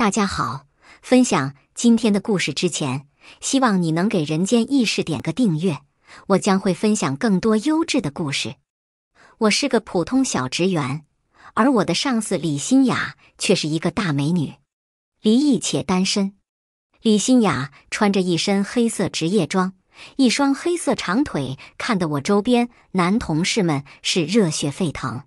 大家好，分享今天的故事之前，希望你能给人间意识点个订阅，我将会分享更多优质的故事。我是个普通小职员，而我的上司李欣雅却是一个大美女，离异且单身。李欣雅穿着一身黑色职业装，一双黑色长腿，看得我周边男同事们是热血沸腾。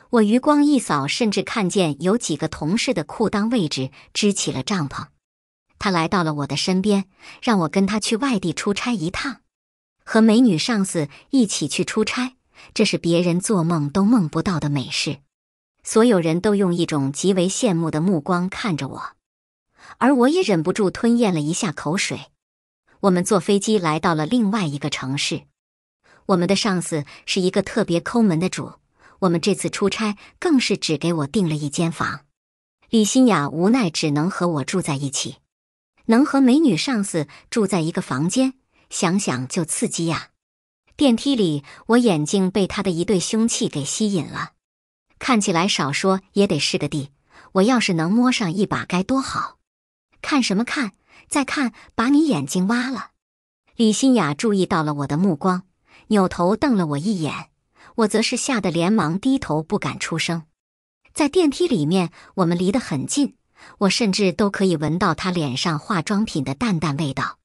我余光一扫，甚至看见有几个同事的裤裆位置支起了帐篷。他来到了我的身边，让我跟他去外地出差一趟，和美女上司一起去出差，这是别人做梦都梦不到的美事。所有人都用一种极为羡慕的目光看着我，而我也忍不住吞咽了一下口水。我们坐飞机来到了另外一个城市，我们的上司是一个特别抠门的主。我们这次出差更是只给我订了一间房，李欣雅无奈只能和我住在一起。能和美女上司住在一个房间，想想就刺激呀。电梯里，我眼睛被她的一对凶器给吸引了，看起来少说也得是个弟，我要是能摸上一把该多好。看什么看？再看把你眼睛挖了。李欣雅注意到了我的目光，扭头瞪了我一眼。我则是吓得连忙低头不敢出声。在电梯里面，我们离得很近，我甚至都可以闻到她脸上化妆品的淡淡味道。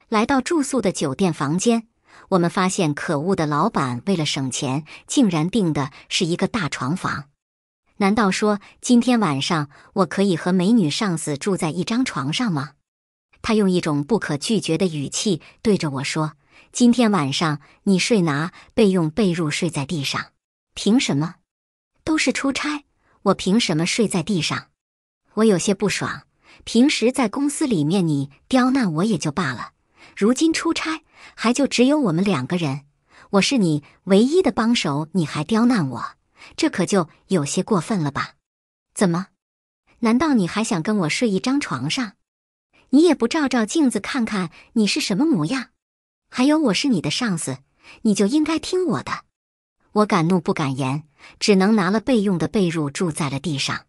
来到住宿的酒店房间，我们发现可恶的老板为了省钱，竟然订的是一个大床房。难道说今天晚上我可以和美女上司住在一张床上吗？他用一种不可拒绝的语气对着我说，今天晚上你拿备用被褥睡在地上。凭什么？都是出差，我凭什么睡在地上？我有些不爽，平时在公司里面你刁难我也就罢了，如今出差还就只有我们两个人，我是你唯一的帮手，你还刁难我，这可就有些过分了吧？怎么？难道你还想跟我睡一张床上？你也不照照镜子看看你是什么模样？还有我是你的上司，你就应该听我的。我敢怒不敢言，只能拿了备用的被褥住在了地上。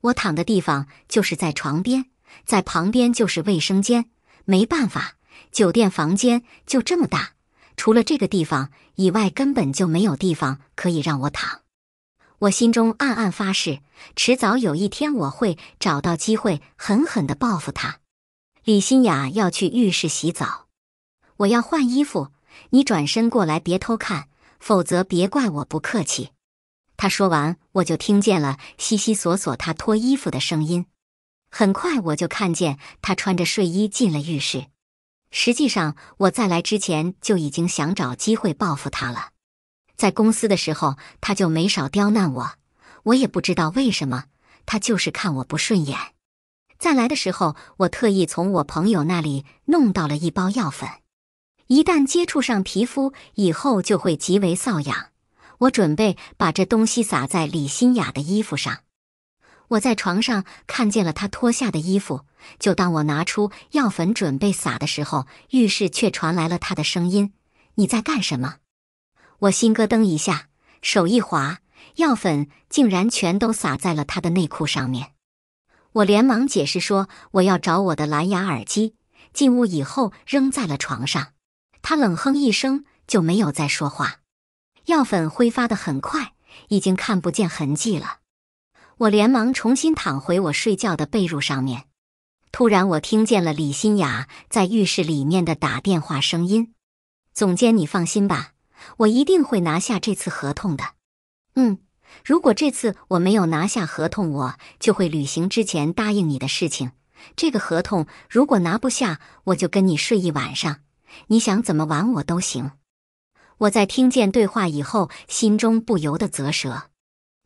我躺的地方就是在床边，在旁边就是卫生间。没办法，酒店房间就这么大，除了这个地方以外根本就没有地方可以让我躺。我心中暗暗发誓，迟早有一天我会找到机会狠狠地报复他。李欣雅要去浴室洗澡，我要换衣服，你转身过来别偷看，否则别怪我不客气。他说完，我就听见了悉悉索索他脱衣服的声音。很快我就看见他穿着睡衣进了浴室。实际上我在来之前就已经想找机会报复他了。在公司的时候他就没少刁难我，我也不知道为什么，他就是看我不顺眼。再来的时候，我特意从我朋友那里弄到了一包药粉，一旦接触上皮肤以后就会极为瘙痒。我准备把这东西撒在李欣雅的衣服上。我在床上看见了她脱下的衣服，就当我拿出药粉准备撒的时候，浴室却传来了她的声音：你在干什么？我心咯噔一下，手一滑，药粉竟然全都洒在了她的内裤上面。我连忙解释说我要找我的蓝牙耳机，进屋以后扔在了床上。他冷哼一声，就没有再说话。药粉挥发得很快，已经看不见痕迹了。我连忙重新躺回我睡觉的被褥上面。突然我听见了李欣雅在浴室里面的打电话声音：总监你放心吧，我一定会拿下这次合同的。如果这次我没有拿下合同，我就会履行之前答应你的事情。这个合同如果拿不下，我就跟你睡一晚上，你想怎么玩我都行。我在听见对话以后，心中不由得啧舌。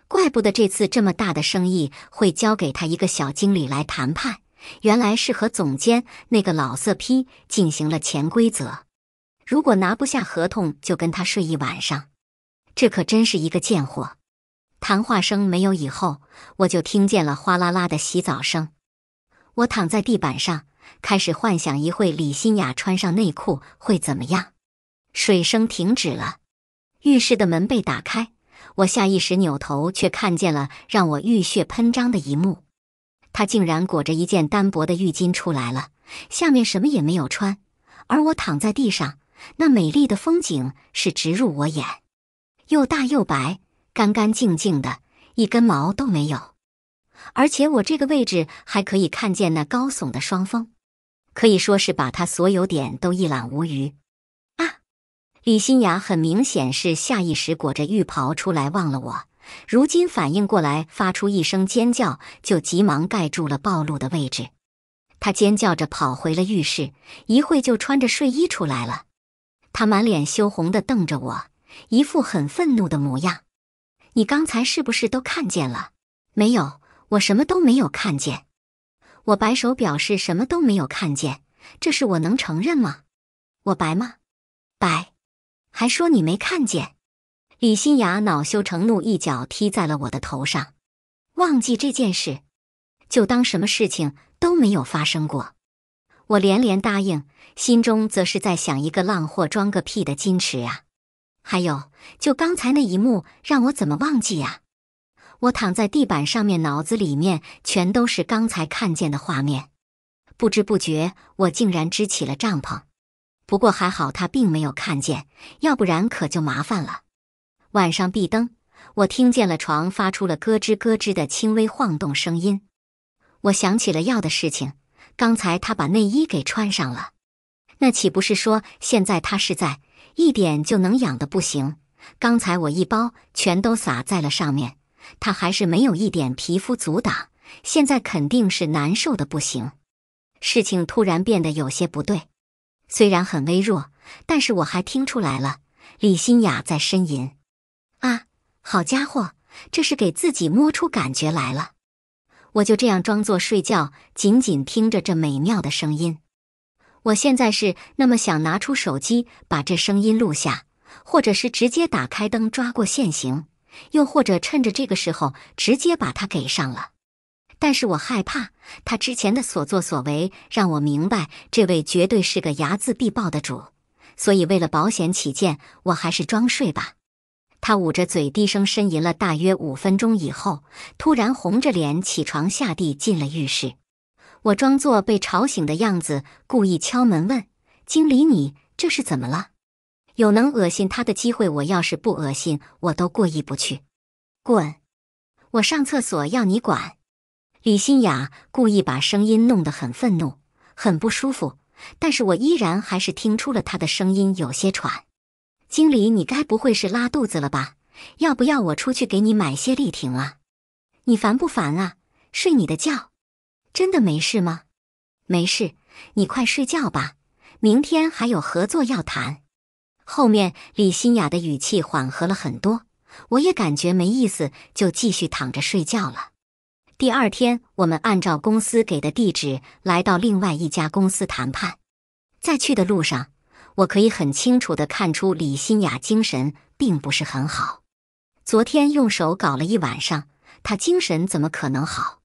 怪不得这次这么大的生意会交给他一个小经理来谈判，原来是和总监那个老色批进行了潜规则。如果拿不下合同，就跟他睡一晚上，这可真是一个贱货。谈话声没有以后，我就听见了哗啦啦的洗澡声。我躺在地板上，开始幻想一会李欣雅穿上内裤会怎么样。水声停止了，浴室的门被打开，我下意识扭头，却看见了让我浴血喷张的一幕。她竟然裹着一件单薄的浴巾出来了，下面什么也没有穿，而我躺在地上，那美丽的风景是直入我眼，又大又白，干干净净的，一根毛都没有。而且我这个位置还可以看见那高耸的双峰，可以说是把它所有点都一览无余。啊！李新雅很明显是下意识裹着浴袍出来望了我，如今反应过来，发出一声尖叫，就急忙盖住了暴露的位置。她尖叫着跑回了浴室，一会就穿着睡衣出来了。她满脸羞红地瞪着我，一副很愤怒的模样。你刚才是不是都看见了？没有，我什么都没有看见。我摆手表示什么都没有看见，这事我能承认吗？我白吗？白。还说你没看见。李新雅恼羞成怒，一脚踢在了我的头上。忘记这件事，就当什么事情都没有发生过。我连连答应，心中则是在想一个浪货装个屁的矜持啊。还有，就刚才那一幕，让我怎么忘记呀？我躺在地板上面，脑子里面全都是刚才看见的画面。不知不觉，我竟然支起了帐篷。不过还好他并没有看见，要不然可就麻烦了。晚上闭灯，我听见了床发出了咯吱咯吱的轻微晃动声音。我想起了要的事情，刚才他把内衣给穿上了，那岂不是说现在他是在一点就能痒的不行？刚才我一包全都撒在了上面，他还是没有一点皮肤阻挡，现在肯定是难受的不行。事情突然变得有些不对，虽然很微弱，但是我还听出来了，李新雅在呻吟。啊，好家伙，这是给自己摸出感觉来了。我就这样装作睡觉，紧紧听着这美妙的声音。我现在是那么想拿出手机把这声音录下，或者是直接打开灯抓过现行，又或者趁着这个时候直接把它给上了。但是我害怕他之前的所作所为让我明白这位绝对是个睚眦必报的主，所以为了保险起见，我还是装睡吧。他捂着嘴低声呻吟了大约5分钟以后，突然红着脸起床下地进了浴室。我装作被吵醒的样子，故意敲门问：经理，你这是怎么了？有能恶心他的机会，我要是不恶心，我都过意不去。滚！我上厕所要你管。李新雅故意把声音弄得很愤怒，很不舒服，但是我依然还是听出了她的声音有些喘。经理，你该不会是拉肚子了吧？要不要我出去给你买些力挺啊？你烦不烦啊？睡你的觉。真的没事吗？没事，你快睡觉吧，明天还有合作要谈。后面李新雅的语气缓和了很多，我也感觉没意思，就继续躺着睡觉了。第二天，我们按照公司给的地址来到另外一家公司谈判。在去的路上，我可以很清楚地看出李新雅精神并不是很好。昨天用手搞了一晚上，她精神怎么可能好？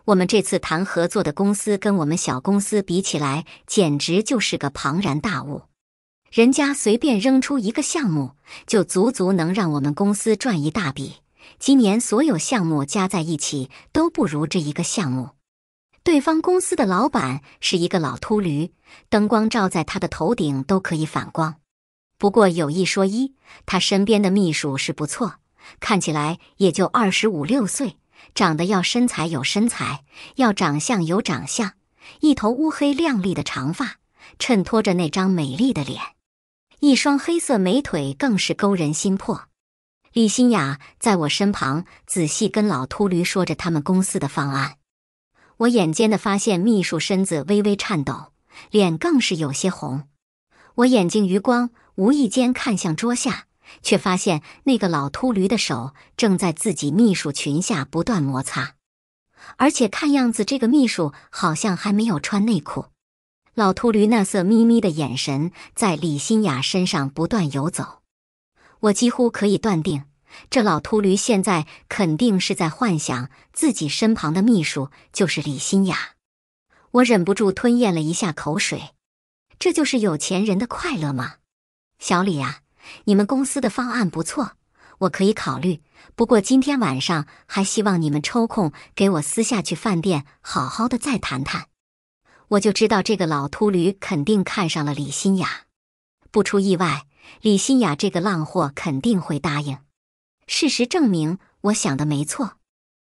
我们这次谈合作的公司跟我们小公司比起来，简直就是个庞然大物。人家随便扔出一个项目，就足足能让我们公司赚一大笔。今年所有项目加在一起都不如这一个项目。对方公司的老板是一个老秃驴，灯光照在他的头顶都可以反光。不过有一说一，他身边的秘书是不错，看起来也就25、26岁，长得要身材有身材，要长相有长相，一头乌黑亮丽的长发，衬托着那张美丽的脸，一双黑色美腿更是勾人心魄。李新雅在我身旁仔细跟老秃驴说着他们公司的方案。我眼尖地发现秘书身子微微颤抖，脸更是有些红。我眼睛余光无意间看向桌下，却发现那个老秃驴的手正在自己秘书裙下不断摩擦，而且看样子这个秘书好像还没有穿内裤。老秃驴那色眯眯的眼神在李新雅身上不断游走，我几乎可以断定，这老秃驴现在肯定是在幻想自己身旁的秘书就是李新雅。我忍不住吞咽了一下口水，这就是有钱人的快乐吗？小李啊，你们公司的方案不错，我可以考虑，不过今天晚上还希望你们抽空给我私下去饭店好好的再谈谈。我就知道这个老秃驴肯定看上了李新雅，不出意外，李新雅这个浪货肯定会答应。事实证明，我想的没错。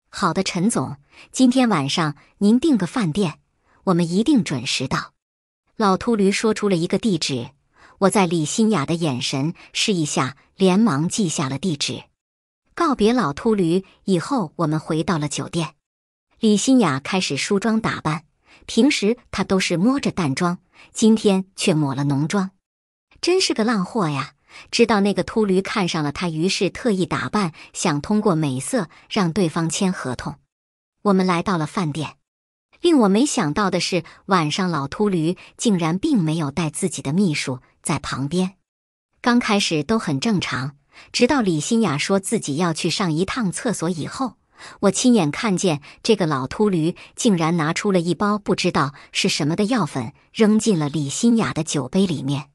好的，陈总，今天晚上您订个饭店，我们一定准时到。老秃驴说出了一个地址，我在李新雅的眼神示意下，连忙记下了地址。告别老秃驴以后，我们回到了酒店。李新雅开始梳妆打扮，平时她都是摸着淡妆，今天却抹了浓妆，真是个浪货呀！知道那个秃驴看上了她，于是特意打扮，想通过美色让对方签合同。我们来到了饭店，令我没想到的是，晚上老秃驴竟然并没有带自己的秘书在旁边。刚开始都很正常，直到李新雅说自己要去上一趟厕所以后，我亲眼看见这个老秃驴竟然拿出了一包不知道是什么的药粉，扔进了李新雅的酒杯里面。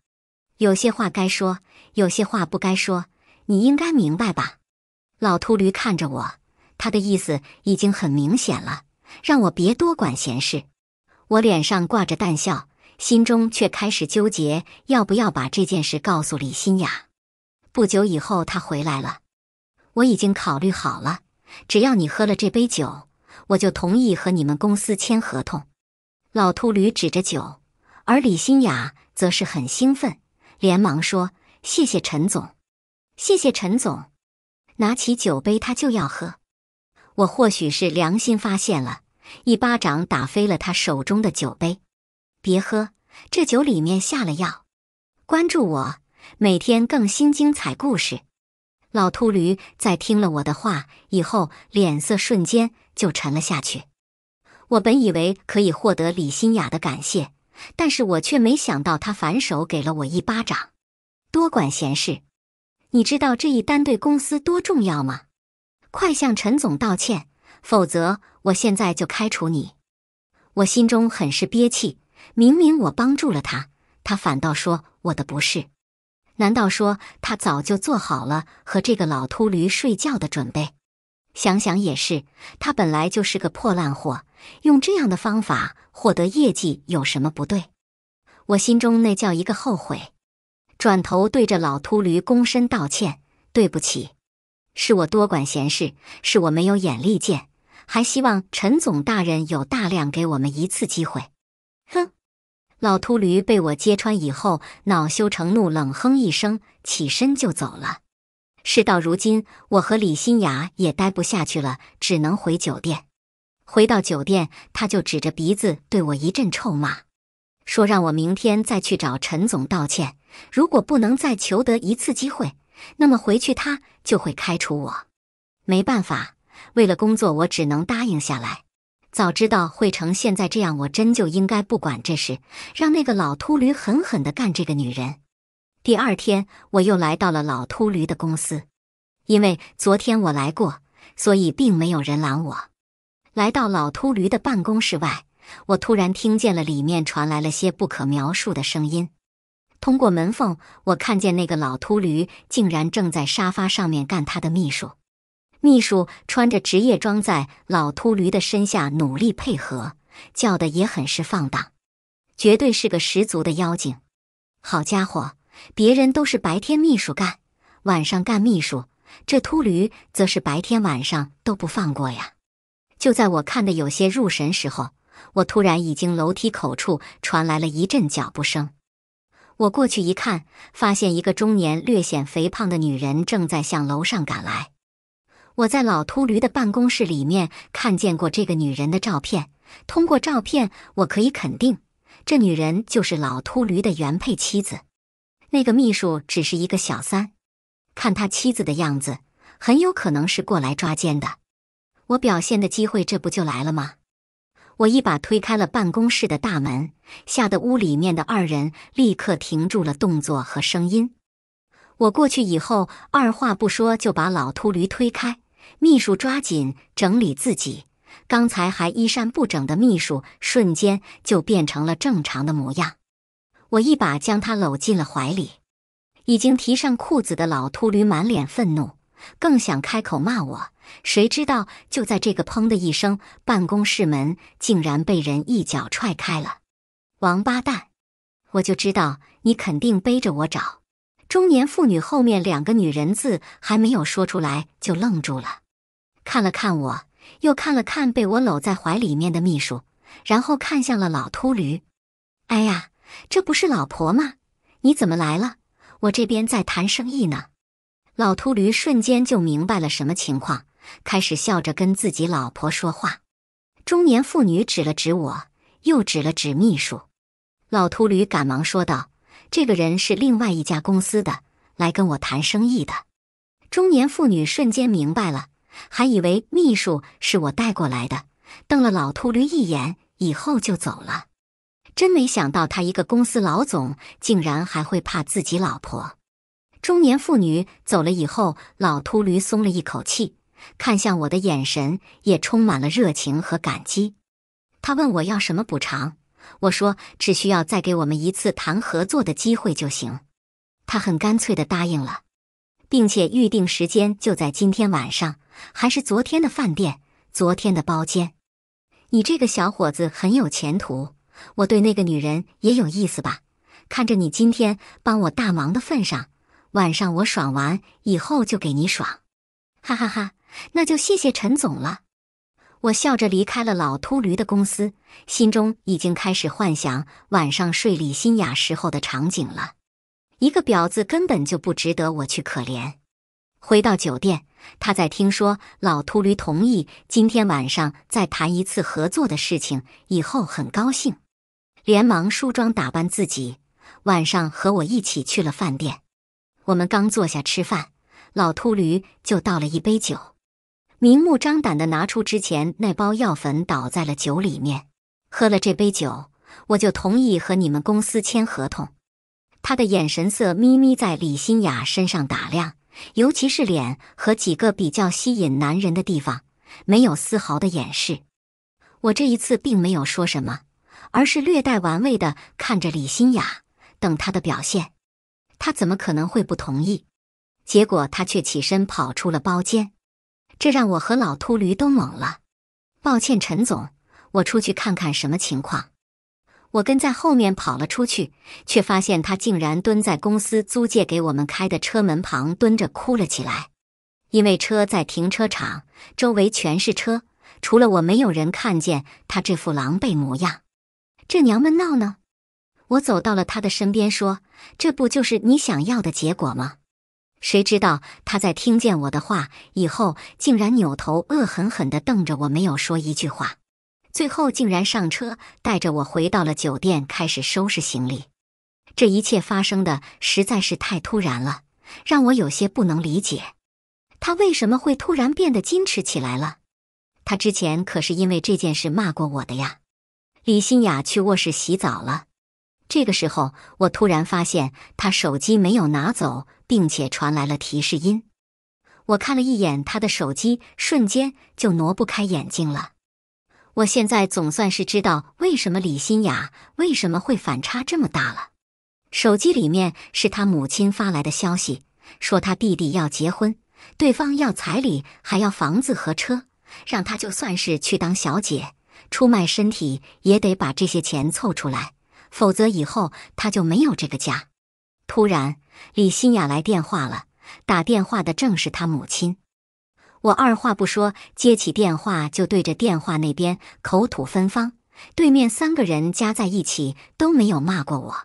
有些话该说，有些话不该说，你应该明白吧？老秃驴看着我，他的意思已经很明显了，让我别多管闲事。我脸上挂着淡笑，心中却开始纠结要不要把这件事告诉李新雅。不久以后，他回来了。我已经考虑好了，只要你喝了这杯酒，我就同意和你们公司签合同。老秃驴指着酒，而李新雅则是很兴奋，连忙说：谢谢陈总，谢谢陈总。拿起酒杯，他就要喝。我或许是良心发现了，一巴掌打飞了他手中的酒杯。别喝，这酒里面下了药。关注我，每天更新精彩故事。老秃驴在听了我的话以后，脸色瞬间就沉了下去。我本以为可以获得李新雅的感谢，但是我却没想到他反手给了我一巴掌。多管闲事，你知道这一单对公司多重要吗？快向陈总道歉，否则我现在就开除你。我心中很是憋气，明明我帮助了他，他反倒说我的不是。难道说他早就做好了和这个老秃驴睡觉的准备？想想也是，他本来就是个破烂货，用这样的方法获得业绩有什么不对？我心中那叫一个后悔，转头对着老秃驴躬身道歉，对不起，是我多管闲事，是我没有眼力见，还希望陈总大人有大量给我们一次机会。哼！老秃驴被我揭穿以后，恼羞成怒，冷哼一声，起身就走了。事到如今，我和李新雅也待不下去了，只能回酒店。回到酒店，他就指着鼻子对我一阵臭骂，说让我明天再去找陈总道歉，如果不能再求得一次机会，那么回去他就会开除我。没办法，为了工作，我只能答应下来。早知道会成现在这样，我真就应该不管这事，让那个老秃驴狠狠地干这个女人。第二天，我又来到了老秃驴的公司，因为昨天我来过，所以并没有人拦我。来到老秃驴的办公室外，我突然听见了里面传来了些不可描述的声音。通过门缝，我看见那个老秃驴竟然正在沙发上面干他的秘书。秘书穿着职业装，在老秃驴的身下努力配合，叫的也很是放荡，绝对是个十足的妖精。好家伙，别人都是白天秘书干，晚上干秘书，这秃驴则是白天晚上都不放过呀。就在我看得有些入神时候，我突然已经楼梯口处传来了一阵脚步声。我过去一看，发现一个中年略显肥胖的女人正在向楼上赶来。我在老秃驴的办公室里面看见过这个女人的照片，通过照片我可以肯定，这女人就是老秃驴的原配妻子。那个秘书只是一个小三，看他妻子的样子，很有可能是过来抓奸的。我表现的机会这不就来了吗？我一把推开了办公室的大门，吓得屋里面的二人立刻停住了动作和声音。我过去以后，二话不说就把老秃驴推开，秘书抓紧整理自己，刚才还衣衫不整的秘书瞬间就变成了正常的模样。我一把将他搂进了怀里。已经提上裤子的老秃驴满脸愤怒，更想开口骂我，谁知道就在这个砰的一声，办公室门竟然被人一脚踹开了。王八蛋！我就知道你肯定背着我找。中年妇女后面2个女人字还没有说出来就愣住了，看了看我，又看了看被我搂在怀里面的秘书，然后看向了老秃驴。哎呀，这不是老婆吗？你怎么来了？我这边在谈生意呢。老秃驴瞬间就明白了什么情况，开始笑着跟自己老婆说话。中年妇女指了指我，又指了指秘书。老秃驴赶忙说道：“这个人是另外一家公司的，来跟我谈生意的。”中年妇女瞬间明白了，还以为秘书是我带过来的，瞪了老秃驴一眼，以后就走了。真没想到他一个公司老总，竟然还会怕自己老婆。中年妇女走了以后，老秃驴松了一口气，看向我的眼神也充满了热情和感激。他问我要什么补偿，我说只需要再给我们一次谈合作的机会就行。他很干脆地答应了，并且预定时间就在今天晚上，还是昨天的饭店，昨天的包间。你这个小伙子很有前途，我对那个女人也有意思吧？看着你今天帮我大忙的份上，晚上我爽完以后就给你爽。哈哈哈，那就谢谢陈总了。我笑着离开了老秃驴的公司，心中已经开始幻想晚上睡李新雅时候的场景了。一个婊子根本就不值得我去可怜。回到酒店，他在听说老秃驴同意今天晚上再谈一次合作的事情以后，很高兴，连忙梳妆打扮自己，晚上和我一起去了饭店。我们刚坐下吃饭，老秃驴就倒了一杯酒，明目张胆地拿出之前那包药粉倒在了酒里面。喝了这杯酒，我就同意和你们公司签合同。他的眼神色眯眯在李新雅身上打量，尤其是脸和几个比较吸引男人的地方，没有丝毫的掩饰。我这一次并没有说什么，而是略带玩味地看着李新雅，等她的表现。她怎么可能会不同意？结果她却起身跑出了包间，这让我和老秃驴都懵了。抱歉陈总，我出去看看什么情况。我跟在后面跑了出去，却发现他竟然蹲在公司租借给我们开的车门旁蹲着哭了起来。因为车在停车场，周围全是车，除了我没有人看见他这副狼狈模样。这娘们闹呢？我走到了他的身边说，这不就是你想要的结果吗？谁知道他在听见我的话以后，竟然扭头恶狠狠地瞪着我，没有说一句话。最后竟然上车，带着我回到了酒店，开始收拾行李。这一切发生的实在是太突然了，让我有些不能理解。他为什么会突然变得矜持起来了？他之前可是因为这件事骂过我的呀。李新雅去卧室洗澡了。这个时候，我突然发现他手机没有拿走，并且传来了提示音。我看了一眼他的手机，瞬间就挪不开眼睛了。我现在总算是知道为什么李新雅为什么会反差这么大了。手机里面是他母亲发来的消息，说他弟弟要结婚，对方要彩礼，还要房子和车，让他就算是去当小姐，出卖身体也得把这些钱凑出来，否则以后他就没有这个家。突然，李新雅来电话了，打电话的正是他母亲。我二话不说，接起电话就对着电话那边口吐芬芳。对面3个人加在一起都没有骂过我。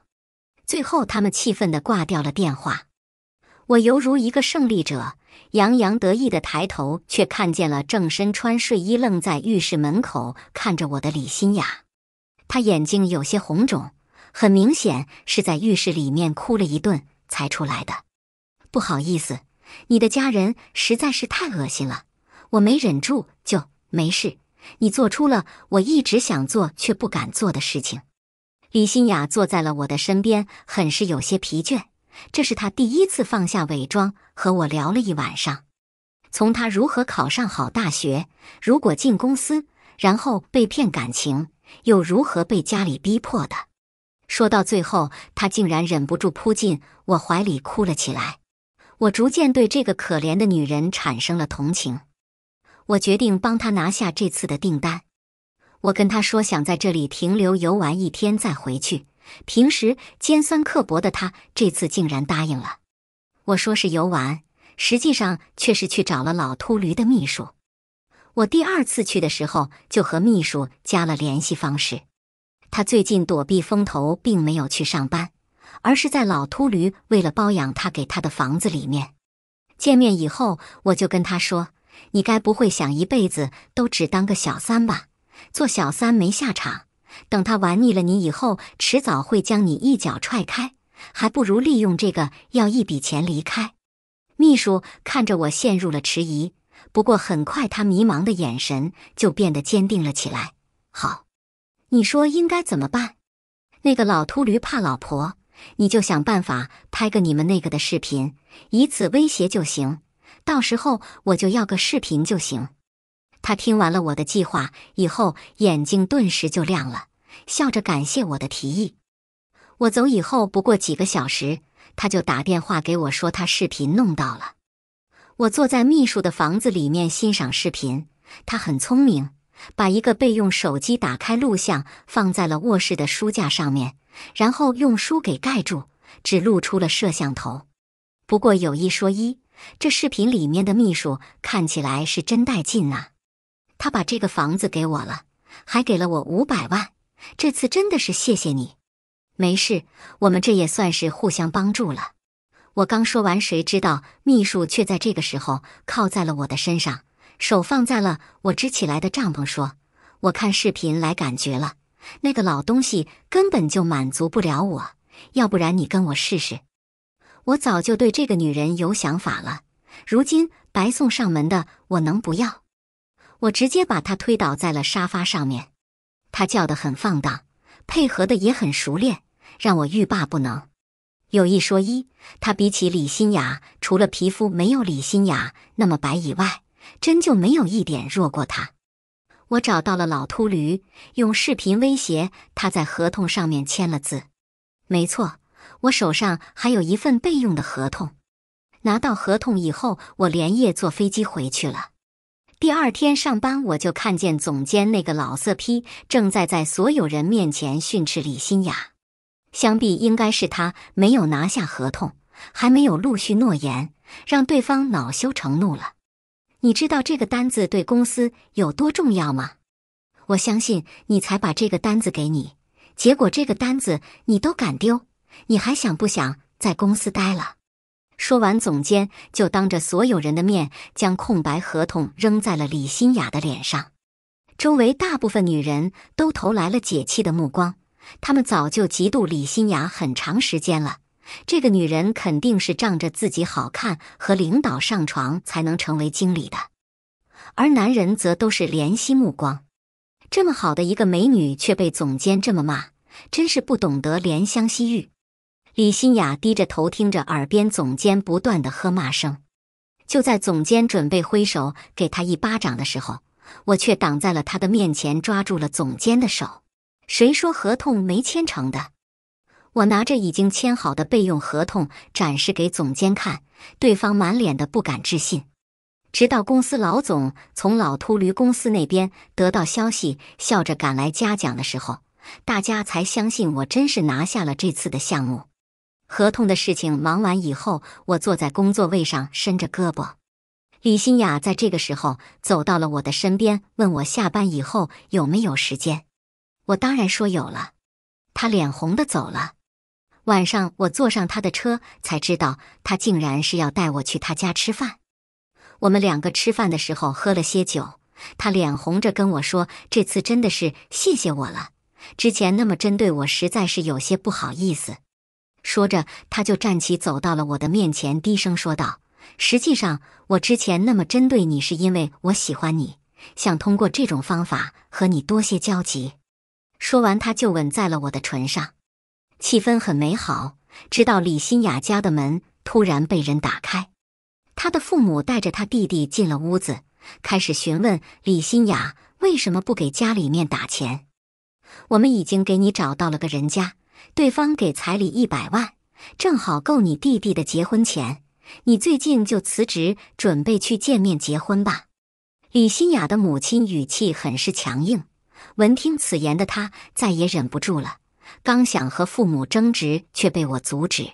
最后他们气愤地挂掉了电话。我犹如一个胜利者，洋洋得意地抬头，却看见了正身穿睡衣愣在浴室门口看着我的李新雅。她眼睛有些红肿，很明显是在浴室里面哭了一顿才出来的。不好意思，你的家人实在是太恶心了，我没忍住，就没事。你做出了我一直想做却不敢做的事情。李新雅坐在了我的身边，很是有些疲倦。这是她第一次放下伪装和我聊了一晚上。从她如何考上好大学，如果进公司，然后被骗感情，又如何被家里逼迫的。说到最后，她竟然忍不住扑进我怀里哭了起来。我逐渐对这个可怜的女人产生了同情。我决定帮她拿下这次的订单。我跟她说想在这里停留游玩1天再回去。平时尖酸刻薄的她这次竟然答应了。我说是游玩，实际上却是去找了老秃驴的秘书。我第2次去的时候就和秘书加了联系方式。他最近躲避风头，并没有去上班，而是在老秃驴为了包养他给他的房子里面。见面以后，我就跟他说，你该不会想一辈子都只当个小三吧？做小三没下场，等他玩腻了你以后，迟早会将你一脚踹开，还不如利用这个要一笔钱离开。秘书看着我陷入了迟疑，不过很快他迷茫的眼神就变得坚定了起来。好，你说应该怎么办？那个老秃驴怕老婆，你就想办法拍个你们那个的视频，以此威胁就行，到时候我就要个视频就行。他听完了我的计划以后，眼睛顿时就亮了，笑着感谢我的提议。我走以后不过几个小时，他就打电话给我说他视频弄到了。我坐在秘书的房子里面欣赏视频，他很聪明，把一个备用手机打开录像放在了卧室的书架上面，然后用书给盖住，只露出了摄像头。不过有一说一，这视频里面的秘书看起来是真带劲呐。他把这个房子给我了，还给了我500万，这次真的是谢谢你。没事，我们这也算是互相帮助了。我刚说完，谁知道秘书却在这个时候靠在了我的身上，手放在了我支起来的帐篷，说，我看视频来感觉了，那个老东西根本就满足不了我，要不然你跟我试试。我早就对这个女人有想法了，如今白送上门的我能不要？我直接把她推倒在了沙发上面。她叫得很放荡，配合的也很熟练，让我欲罢不能。有一说一，她比起李欣雅，除了皮肤没有李欣雅那么白以外，真就没有一点弱过她。我找到了老秃驴，用视频威胁他在合同上面签了字。没错，我手上还有一份备用的合同。拿到合同以后，我连夜坐飞机回去了。第2天上班，我就看见总监那个老色批正在所有人面前训斥李欣雅。想必应该是他没有拿下合同，还没有陆续诺言，让对方恼羞成怒了。你知道这个单子对公司有多重要吗？我相信你才把这个单子给你，结果这个单子你都敢丢，你还想不想在公司待了？说完，总监就当着所有人的面将空白合同扔在了李欣雅的脸上。周围大部分女人都投来了解气的目光，她们早就嫉妒李欣雅很长时间了。这个女人肯定是仗着自己好看和领导上床才能成为经理的，而男人则都是怜惜目光。这么好的一个美女却被总监这么骂，真是不懂得怜香惜玉。李欣雅低着头听着耳边总监不断的喝骂声。就在总监准备挥手给他一巴掌的时候，我却挡在了他的面前，抓住了总监的手。谁说合同没签成的？我拿着已经签好的备用合同展示给总监看，对方满脸的不敢置信。直到公司老总从老秃驴公司那边得到消息，笑着赶来嘉奖的时候，大家才相信我真是拿下了这次的项目。合同的事情忙完以后，我坐在工作位上伸着胳膊。李欣雅在这个时候走到了我的身边，问我下班以后有没有时间。我当然说有了。她脸红的走了。晚上我坐上她的车，才知道她竟然是要带我去她家吃饭。我们2个吃饭的时候喝了些酒，她脸红着跟我说，这次真的是谢谢我了，之前那么针对我实在是有些不好意思。说着，他就站起走到了我的面前，低声说道，实际上我之前那么针对你是因为我喜欢你，想通过这种方法和你多些交集。说完，他就吻在了我的唇上。气氛很美好，直到李欣雅家的门突然被人打开。他的父母带着他弟弟进了屋子，开始询问李欣雅为什么不给家里面打钱。我们已经给你找到了个人家，对方给彩礼100万，正好够你弟弟的结婚钱，你最近就辞职，准备去见面结婚吧？”李新雅的母亲语气很是强硬。闻听此言的她再也忍不住了，刚想和父母争执，却被我阻止。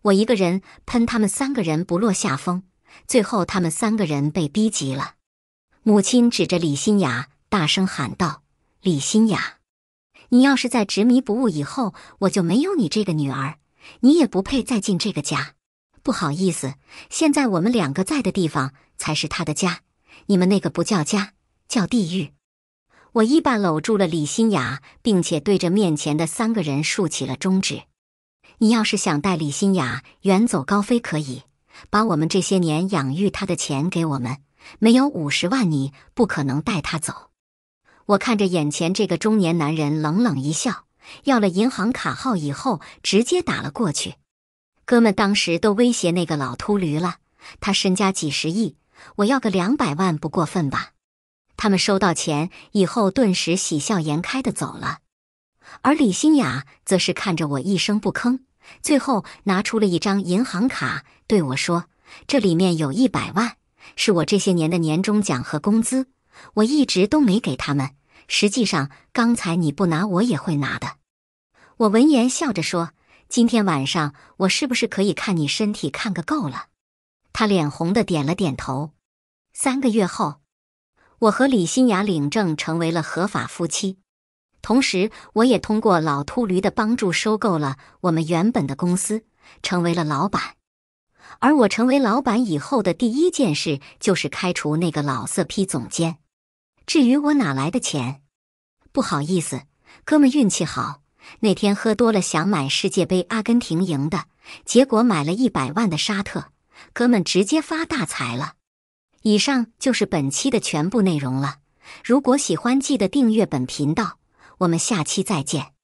我一个人喷他们3个人不落下风，最后他们3个人被逼急了。母亲指着李新雅大声喊道：“李新雅，你要是再执迷不悟，以后我就没有你这个女儿，你也不配再进这个家。不好意思，现在我们2个在的地方才是她的家，你们那个不叫家，叫地狱。”我一把搂住了李新雅，并且对着面前的3个人竖起了中指。你要是想带李新雅远走高飞，可以把我们这些年养育她的钱给我们，没有50万你不可能带她走。我看着眼前这个中年男人冷冷一笑，要了银行卡号以后直接打了过去。哥们当时都威胁那个老秃驴了，他身家几十亿，我要个200万不过分吧？他们收到钱以后顿时喜笑颜开地走了。而李新雅则是看着我一声不吭，最后拿出了一张银行卡对我说：“这里面有100万，是我这些年的年终奖和工资，我一直都没给他们，实际上刚才你不拿我也会拿的。”我闻言笑着说：“今天晚上我是不是可以看你身体看个够了？”他脸红的点了点头。3个月后，我和李新雅领证成为了合法夫妻，同时我也通过老秃驴的帮助收购了我们原本的公司，成为了老板。而我成为老板以后的第一件事就是开除那个老色批总监。至于我哪来的钱，不好意思，哥们运气好，那天喝多了想买世界杯阿根廷赢的，结果买了100万的沙特，哥们直接发大财了。以上就是本期的全部内容了。如果喜欢，记得订阅本频道。我们下期再见。